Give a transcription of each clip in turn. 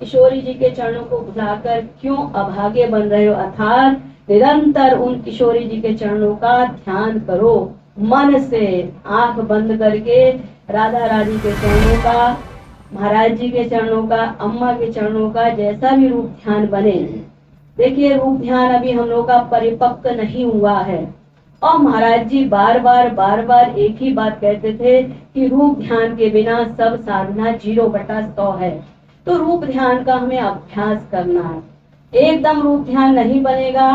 किशोरी जी के चरणों को भुलाकर क्यों अभागे बन रहे हो, अर्थात निरंतर उन किशोरी जी के चरणों का ध्यान करो मन से, आंख बंद करके राधा रानी के चरणों का, महाराज जी के चरणों का, अम्मा के चरणों का जैसा भी रूप ध्यान बने। देखिए रूप ध्यान अभी हम लोग का परिपक्व नहीं हुआ है, और महाराज जी बार बार एक ही बात कहते थे कि रूप ध्यान के बिना सब साधना 0/100 है। तो रूप ध्यान का हमें अभ्यास करना है, एकदम रूप ध्यान नहीं बनेगा,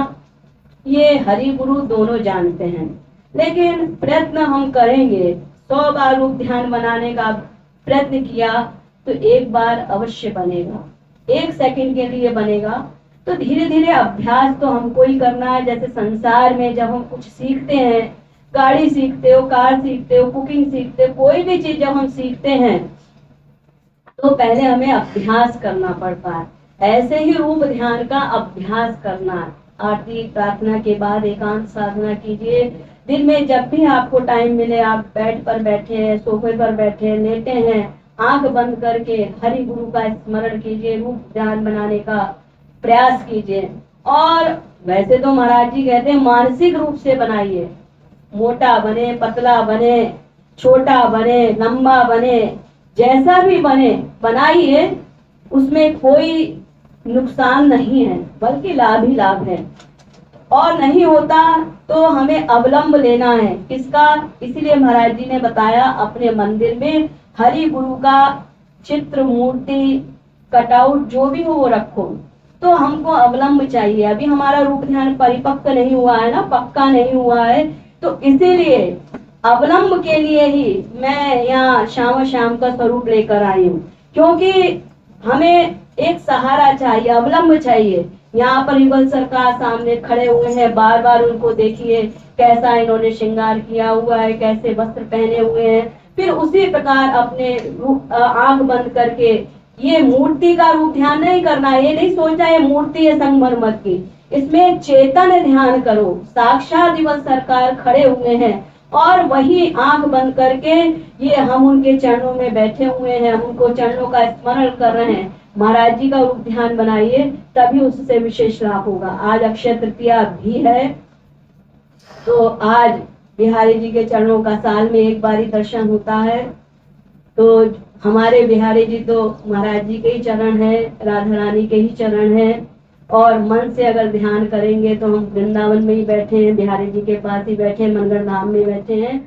ये हरि गुरु दोनों जानते हैं, लेकिन प्रयत्न हम करेंगे। 100 बार रूप ध्यान बनाने का प्रयत्न किया तो एक बार अवश्य बनेगा, 1 सेकंड के लिए बनेगा। तो धीरे धीरे अभ्यास तो हमको ही करना है। जैसे संसार में जब हम कुछ सीखते हैं, गाड़ी सीखते हो, कार सीखते हो, कुकिंग सीखते हो, कोई भी चीज जब हम सीखते हैं तो पहले हमें अभ्यास करना पड़ता है। ऐसे ही रूप ध्यान का अभ्यास करना है। आरती प्रार्थना के बाद एकांत साधना कीजिए। दिन में जब भी आपको टाइम मिले, आप बेड पर बैठे हैं, सोफे पर बैठे हैं, लेटे हैं, आंख बंद करके हरि गुरु का स्मरण कीजिए, रूप ध्यान बनाने का प्रयास कीजिए। और वैसे तो महाराज जी कहते हैं मानसिक रूप से बनाइए, मोटा बने, पतला बने, छोटा बने, लंबा बने, जैसा भी बने बनाइए, उसमें कोई नुकसान नहीं है बल्कि लाभ ही लाभ है। और नहीं होता तो हमें अवलंब लेना है किसका, इसीलिए महाराज जी ने बताया अपने मंदिर में हरि गुरु का चित्र, मूर्ति, कटआउट जो भी हो वो रखो। तो हमको अवलंब चाहिए, अभी हमारा रूप ध्यान परिपक्व नहीं हुआ है ना, पक्का नहीं हुआ है, तो इसीलिए अवलंब के लिए ही मैं यहाँ श्याम श्याम का स्वरूप लेकर आई हूँ, क्योंकि हमें एक सहारा चाहिए, अवलंब चाहिए। यहाँ पर युगल सरकार सामने खड़े हुए हैं, बार बार उनको देखिए कैसा इन्होंने श्रृंगार किया हुआ है, कैसे वस्त्र पहने हुए हैं, फिर उसी प्रकार अपने आंख बंद करके ये मूर्ति का रूप ध्यान नहीं करना, ये नहीं सोचना ये मूर्ति है संगमरमर की, इसमें चेतन ध्यान करो। साक्षात युगल सरकार खड़े हुए हैं और वही आंख बंद करके ये हम उनके चरणों में बैठे हुए हैं, हम उनको चरणों का स्मरण कर रहे हैं। महाराज जी का रूप ध्यान बनाइए, तभी उससे विशेष लाभ होगा। आज अक्षय तृतीया भी है, तो आज बिहारी जी के चरणों का साल में एक बार ही दर्शन होता है। तो हमारे बिहारी जी तो महाराज जी के ही चरण है, राधा रानी के ही चरण है, और मन से अगर ध्यान करेंगे तो हम वृंदावन में ही बैठे हैं, बिहारी जी के पास ही बैठे हैं, मंगल धाम में बैठे हैं।